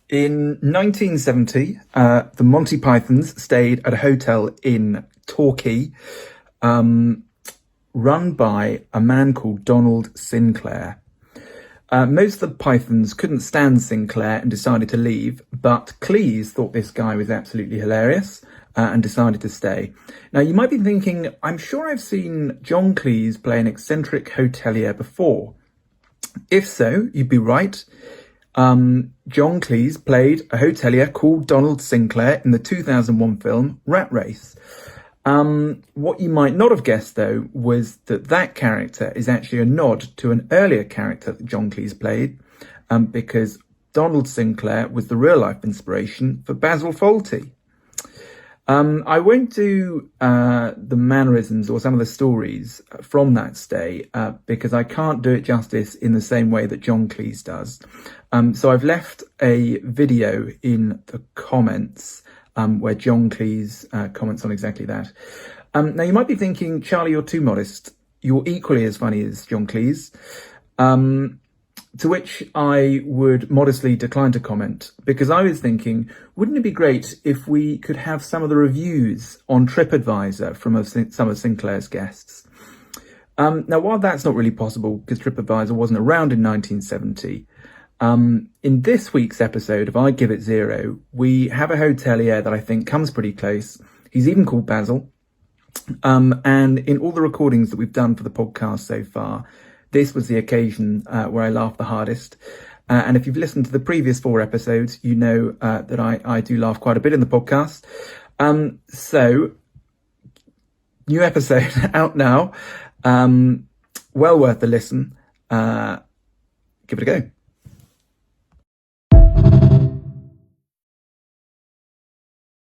In 1970, the Monty Pythons stayed at a hotel in Torquay, run by a man called Donald Sinclair. Most of the Pythons couldn't stand Sinclair and decided to leave, but Cleese thought this guy was absolutely hilarious and decided to stay. Now, you might be thinking, I'm sure I've seen John Cleese play an eccentric hotelier before. If so, you'd be right. John Cleese played a hotelier called Donald Sinclair in the 2001 film Rat Race. What you might not have guessed, though, was that character is actually a nod to an earlier character that John Cleese played, because Donald Sinclair was the real-life inspiration for Basil Fawlty. I won't do the mannerisms or some of the stories from that stay because I can't do it justice in the same way that John Cleese does. So I've left a video in the comments where John Cleese comments on exactly that. Now, you might be thinking, Charlie, you're too modest. You're equally as funny as John Cleese. To which I would modestly decline to comment, because I was thinking, wouldn't it be great if we could have some of the reviews on TripAdvisor from some of Sinclair's guests? Now, while that's not really possible, because TripAdvisor wasn't around in 1970, in this week's episode of I'd Give It Zero, we have a hotelier that I think comes pretty close. He's even called Basil. And in all the recordings that we've done for the podcast so far, this was the occasion where I laughed the hardest. And if you've listened to the previous 4 episodes, you know that I do laugh quite a bit in the podcast. So, new episode out now. Well worth the listen. Give it a go.